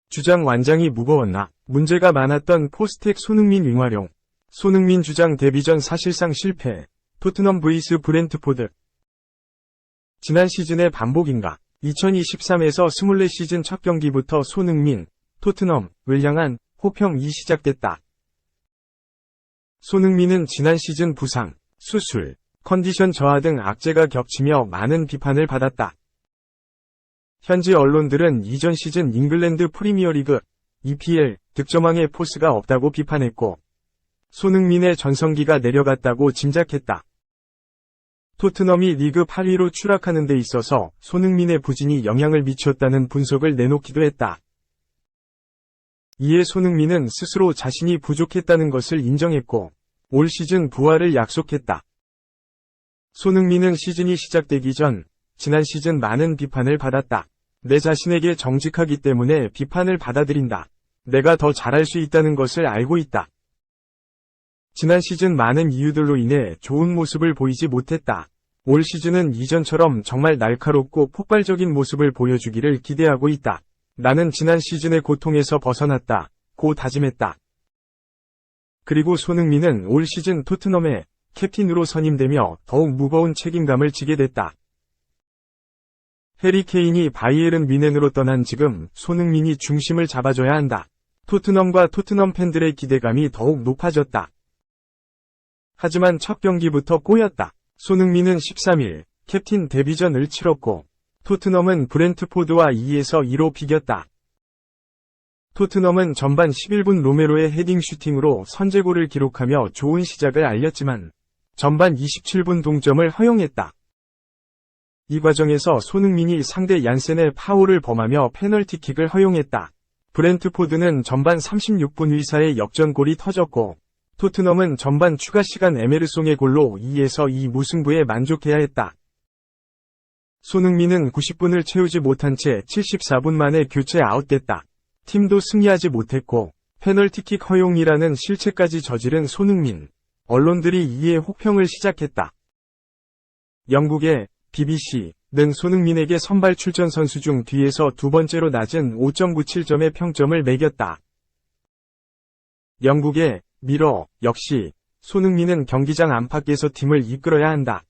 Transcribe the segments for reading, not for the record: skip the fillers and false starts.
주장 완장이 무거웠나? 문제가 많았던 포스텍 손흥민 윙활용. 손흥민 주장 데뷔전 사실상 실패. 토트넘 vs 브렌트포드. 지난 시즌의 반복인가? 2023에서 24시즌 첫 경기부터 손흥민, 토트넘을 향한 호평이 시작됐다. 손흥민은 지난 시즌 부상, 수술, 컨디션 저하 등 악재가 겹치며 많은 비판을 받았다. 현지 언론들은 이전 시즌 잉글랜드 프리미어리그, EPL 득점왕의 포스가 없다고 비판했고, 손흥민의 전성기가 내려갔다고 짐작했다. 토트넘이 리그 8위로 추락하는 데 있어서 손흥민의 부진이 영향을 미쳤다는 분석을 내놓기도 했다. 이에 손흥민은 스스로 자신이 부족했다는 것을 인정했고, 올 시즌 부활을 약속했다. 손흥민은 시즌이 시작되기 전, 지난 시즌 많은 비판을 받았다. 내 자신에게 정직하기 때문에 비판을 받아들인다. 내가 더 잘할 수 있다는 것을 알고 있다. 지난 시즌 많은 이유들로 인해 좋은 모습을 보이지 못했다. 올 시즌은 이전처럼 정말 날카롭고 폭발적인 모습을 보여주기를 기대하고 있다. 나는 지난 시즌의 고통에서 벗어났다. 고 다짐했다. 그리고 손흥민은 올 시즌 토트넘의 캡틴으로 선임되며 더욱 무거운 책임감을 지게 됐다. 해리 케인이 바이에른 뮌헨으로 떠난 지금 손흥민이 중심을 잡아줘야 한다. 토트넘과 토트넘 팬들의 기대감이 더욱 높아졌다. 하지만 첫 경기부터 꼬였다. 손흥민은 13일 캡틴 데뷔전을 치렀고 토트넘은 브렌트포드와 2에서 2로 비겼다. 토트넘은 전반 11분 로메로의 헤딩 슈팅으로 선제골을 기록하며 좋은 시작을 알렸지만 전반 27분 동점을 허용했다. 이 과정에서 손흥민이 상대 얀센의 파울을 범하며 페널티킥을 허용했다. 브렌트포드는 전반 36분 의사의 역전골이 터졌고 토트넘은 전반 추가 시간 에메르송의 골로 2에서 2 무승부에 만족해야 했다. 손흥민은 90분을 채우지 못한 채 74분 만에 교체 아웃됐다. 팀도 승리하지 못했고 페널티킥 허용이라는 실책까지 저지른 손흥민. 언론들이 이에 혹평을 시작했다. 영국의 BBC는 손흥민에게 선발 출전 선수 중 뒤에서 두 번째로 낮은 5.97점의 평점을 매겼다. 영국의 미러 역시 손흥민은 경기장 안팎에서 팀을 이끌어야 한다.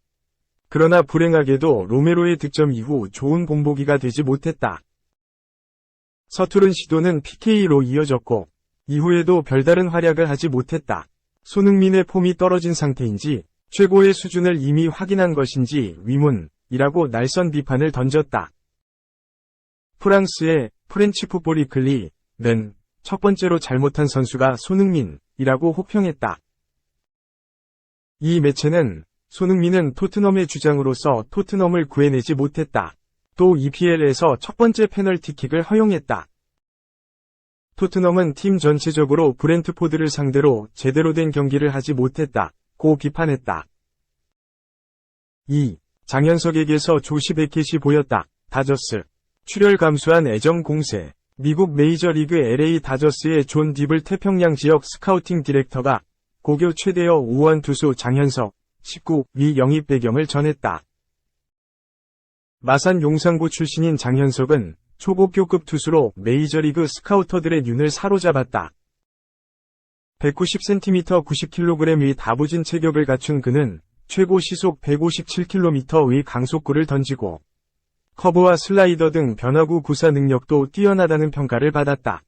그러나 불행하게도 로메로의 득점 이후 좋은 본보기가 되지 못했다. 서투른 시도는 PK로 이어졌고 이후에도 별다른 활약을 하지 못했다. 손흥민의 폼이 떨어진 상태인지 최고의 수준을 이미 확인한 것인지 위문이라고 날선 비판을 던졌다. 프랑스의 프렌치 풋볼 위클리는 첫 번째로 잘못한 선수가 손흥민이라고 호평했다. 이 매체는 손흥민은 토트넘의 주장으로서 토트넘을 구해내지 못했다. 또 EPL에서 첫 번째 페널티킥을 허용했다. 토트넘은 팀 전체적으로 브렌트포드를 상대로 제대로 된 경기를 하지 못했다. 고 비판했다. 2. 장현석에게서 조시 베켓이 보였다. 다저스. 출혈 감수한 애정 공세. 미국 메이저리그 LA 다저스의 존 디블 태평양 지역 스카우팅 디렉터가 고교 최대어 5원 투수 장현석 19위 영입 배경을 전했다. 마산 용산고 출신인 장현석은 초고교급 투수로 메이저리그 스카우터들의 눈을 사로잡았다. 190cm 90kg의 다부진 체격을 갖춘 그는 최고 시속 157km의 강속구를 던지고 커브와 슬라이더 등 변화구 구사 능력도 뛰어나다는 평가를 받았다.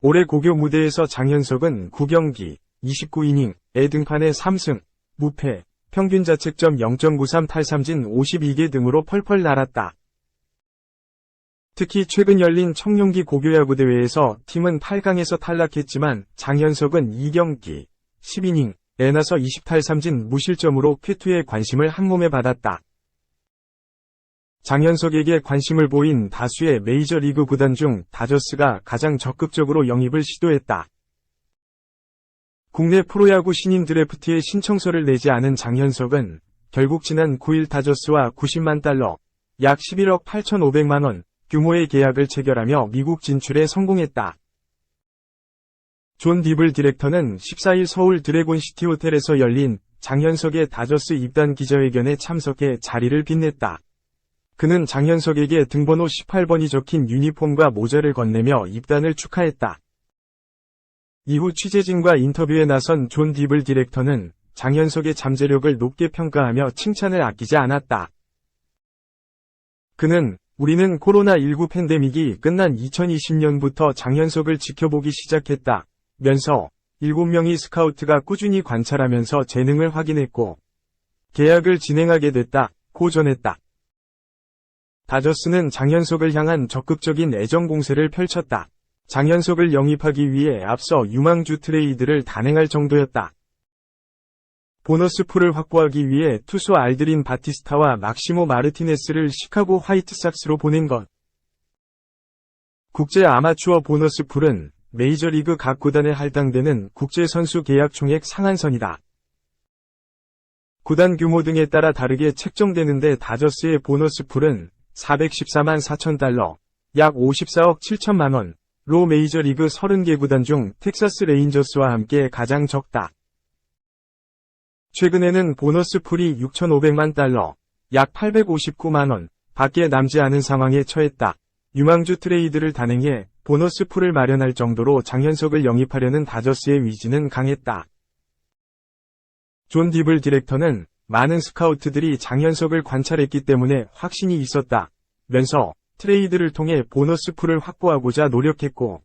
올해 고교 무대에서 장현석은 9경기 29이닝에 등판해 3승, 무패, 평균 자책점 0.93 탈삼진 52개 등으로 펄펄 날았다. 특히 최근 열린 청룡기 고교야구대회에서 팀은 8강에서 탈락했지만 장현석은 2경기 10이닝에 나서 20탈삼진 무실점으로 쾌투에 관심을 한몸에 받았다. 장현석에게 관심을 보인 다수의 메이저리그 구단 중 다저스가 가장 적극적으로 영입을 시도했다. 국내 프로야구 신인 드래프트에 신청서를 내지 않은 장현석은 결국 지난 9일 다저스와 90만 달러, 약 11억 8,500만 원 규모의 계약을 체결하며 미국 진출에 성공했다. 존 디블 디렉터는 14일 서울 드래곤시티 호텔에서 열린 장현석의 다저스 입단 기자회견에 참석해 자리를 빛냈다. 그는 장현석에게 등번호 18번이 적힌 유니폼과 모자를 건네며 입단을 축하했다. 이후 취재진과 인터뷰에 나선 존 디블 디렉터는 장현석의 잠재력을 높게 평가하며 칭찬을 아끼지 않았다. 그는 우리는 코로나19 팬데믹이 끝난 2020년부터 장현석을 지켜보기 시작했다 면서 7명의 스카우트가 꾸준히 관찰하면서 재능을 확인했고 계약을 진행하게 됐다고 전했다. 다저스는 장현석을 향한 적극적인 애정 공세를 펼쳤다. 장현석을 영입하기 위해 앞서 유망주 트레이드를 단행할 정도였다. 보너스풀을 확보하기 위해 투수 알드린 바티스타와 막시모 마르티네스를 시카고 화이트삭스로 보낸 것. 국제 아마추어 보너스풀은 메이저리그 각 구단에 할당되는 국제선수 계약 총액 상한선이다. 구단 규모 등에 따라 다르게 책정되는데 다저스의 보너스풀은 414만 4천 달러, 약 54억 7천만 원로 메이저리그 30개 구단 중 텍사스 레인저스와 함께 가장 적다. 최근에는 보너스풀이 6,500만 달러, 약 859만 원 밖에 남지 않은 상황에 처했다. 유망주 트레이드를 단행해 보너스풀을 마련할 정도로 장현석을 영입하려는 다저스의 위지는 강했다. 존 디블 디렉터는 많은 스카우트들이 장현석을 관찰했기 때문에 확신이 있었다 면서 트레이드를 통해 보너스풀을 확보하고자 노력했고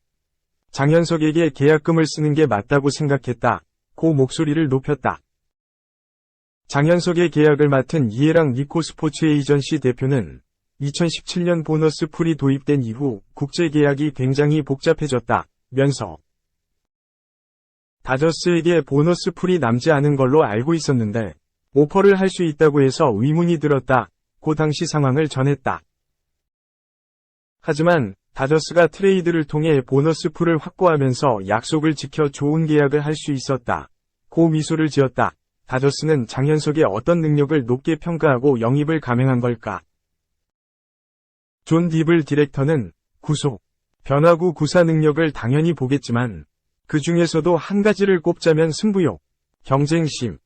장현석에게 계약금을 쓰는 게 맞다고 생각했다고 목소리를 높였다. 장현석의 계약을 맡은 이해랑 니코 스포츠 에이전시 대표는 2017년 보너스풀이 도입된 이후 국제계약이 굉장히 복잡해졌다 면서 다저스에게 보너스풀이 남지 않은 걸로 알고 있었는데 오퍼를 할 수 있다고 해서 의문이 들었다고 당시 상황을 전했다. 하지만 다저스가 트레이드를 통해 보너스풀을 확보하면서 약속을 지켜 좋은 계약을 할 수 있었다고 미소를 지었다. 다저스는 장현석의 어떤 능력을 높게 평가하고 영입을 감행한 걸까? 존 디블 디렉터는 구속, 변화구 구사 능력을 당연히 보겠지만 그 중에서도 한 가지를 꼽자면 승부욕, 경쟁심,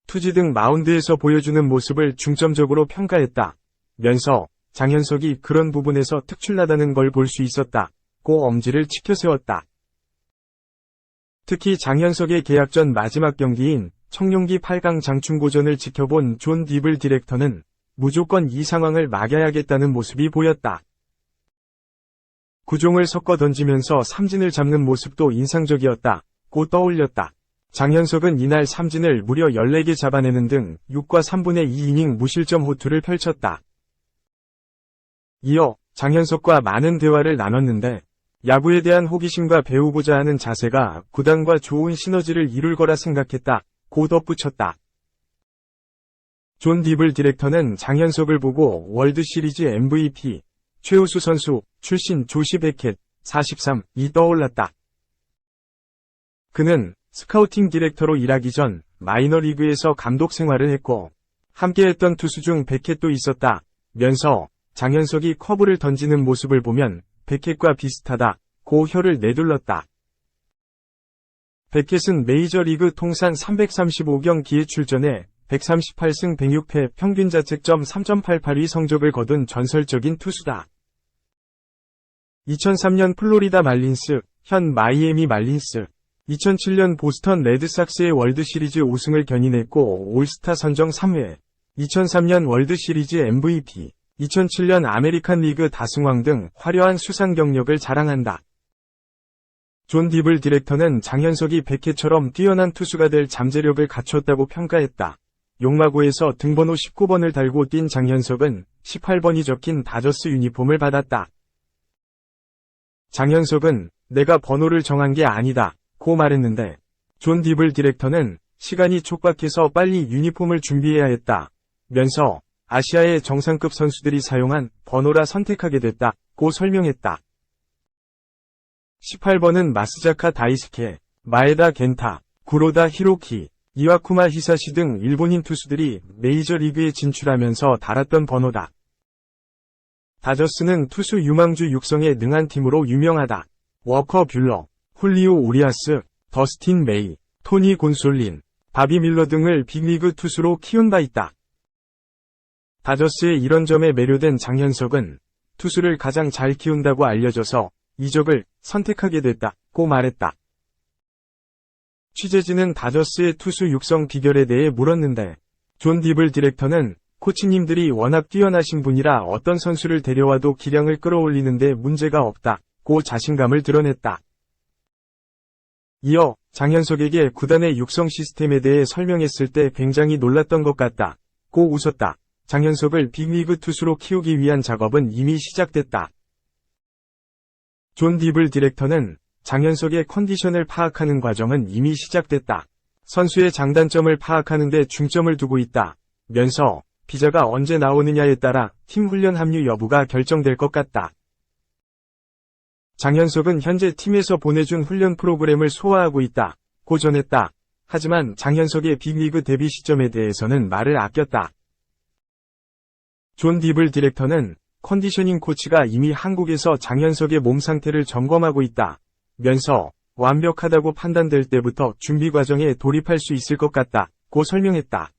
투지 등 마운드에서 보여주는 모습을 중점적으로 평가했다 면서 장현석이 그런 부분에서 특출나다는 걸 볼 수 있었다고 엄지를 치켜세웠다. 특히 장현석의 계약 전 마지막 경기인 청룡기 8강 장충고전을 지켜본 존 디블 디렉터는 무조건 이 상황을 막아야겠다는 모습이 보였다. 구종을 섞어 던지면서 삼진을 잡는 모습도 인상적이었다고 떠올렸다. 장현석은 이날 삼진을 무려 14개 잡아내는 등 6과 3분의 2이닝 무실점 호투를 펼쳤다. 이어 장현석과 많은 대화를 나눴는데 야구에 대한 호기심과 배우고자 하는 자세가 구단과 좋은 시너지를 이룰 거라 생각했다고 덧붙였다. 존 디블 디렉터는 장현석을 보고 월드시리즈 MVP, 최우수 선수, 출신 조시 베켓, 43이 떠올랐다. 그는 스카우팅 디렉터로 일하기 전 마이너리그에서 감독 생활을 했고 함께했던 투수 중 베켓도 있었다 면서 장현석이 커브를 던지는 모습을 보면 베켓과 비슷하다고 혀를 내둘렀다. 베켓은 메이저리그 통산 335경기에 출전해 138승 106패 평균 자책점 3.88의 성적을 거둔 전설적인 투수다. 2003년 플로리다 말린스, 현 마이애미 말린스, 2007년 보스턴 레드삭스의 월드시리즈 우승을 견인했고 올스타 선정 3회, 2003년 월드시리즈 MVP, 2007년 아메리칸 리그 다승왕 등 화려한 수상 경력을 자랑한다. 존 디블 디렉터는 장현석이 베켓처럼 뛰어난 투수가 될 잠재력을 갖췄다고 평가했다. 용마고에서 등번호 19번을 달고 뛴 장현석은 18번이 적힌 다저스 유니폼을 받았다. 장현석은 내가 번호를 정한 게 아니다 고 말했는데 존 디블 디렉터는 시간이 촉박해서 빨리 유니폼을 준비해야 했다 면서 아시아의 정상급 선수들이 사용한 번호라 선택하게 됐다고 설명했다. 18번은 마스자카 다이스케, 마에다 겐타, 구로다 히로키, 이와쿠마 히사시 등 일본인 투수들이 메이저리그에 진출하면서 달았던 번호다. 다저스는 투수 유망주 육성에 능한 팀으로 유명하다. 워커 뷰러, 훌리오 우리아스, 더스틴 메이, 토니 곤솔린, 바비 밀러 등을 빅리그 투수로 키운 바 있다. 다저스의 이런 점에 매료된 장현석은 투수를 가장 잘 키운다고 알려져서 이적을 선택하게 됐다고 말했다. 취재진은 다저스의 투수 육성 비결에 대해 물었는데 존 디블 디렉터는 코치님들이 워낙 뛰어나신 분이라 어떤 선수를 데려와도 기량을 끌어올리는데 문제가 없다고 자신감을 드러냈다. 이어 장현석에게 구단의 육성 시스템에 대해 설명했을 때 굉장히 놀랐던 것 같다고 웃었다. 장현석을 빅리그 투수로 키우기 위한 작업은 이미 시작됐다. 존 디블 디렉터는 장현석의 컨디션을 파악하는 과정은 이미 시작됐다. 선수의 장단점을 파악하는 데 중점을 두고 있다. 면서 비자가 언제 나오느냐에 따라 팀 훈련 합류 여부가 결정될 것 같다. 장현석은 현재 팀에서 보내준 훈련 프로그램을 소화하고 있다고 전했다. 하지만 장현석의 빅리그 데뷔 시점에 대해서는 말을 아꼈다. 존 디블 디렉터는 컨디셔닝 코치가 이미 한국에서 장현석의 몸 상태를 점검하고 있다. 면서 완벽하다고 판단될 때부터 준비 과정에 돌입할 수 있을 것 같다고 설명했다.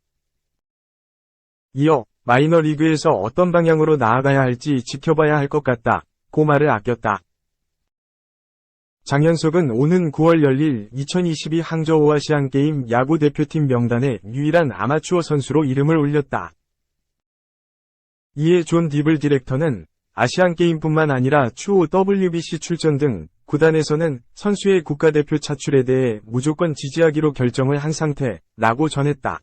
이어 마이너리그에서 어떤 방향으로 나아가야 할지 지켜봐야 할 것 같다고 말을 아꼈다. 장현석은 오는 9월 열릴 2022 항저우 아시안게임 야구 대표팀 명단에 유일한 아마추어 선수로 이름을 올렸다. 이에 존 디블 디렉터는 아시안게임뿐만 아니라 추후 WBC 출전 등 구단에서는 선수의 국가대표 차출에 대해 무조건 지지하기로 결정을 한 상태라고 전했다.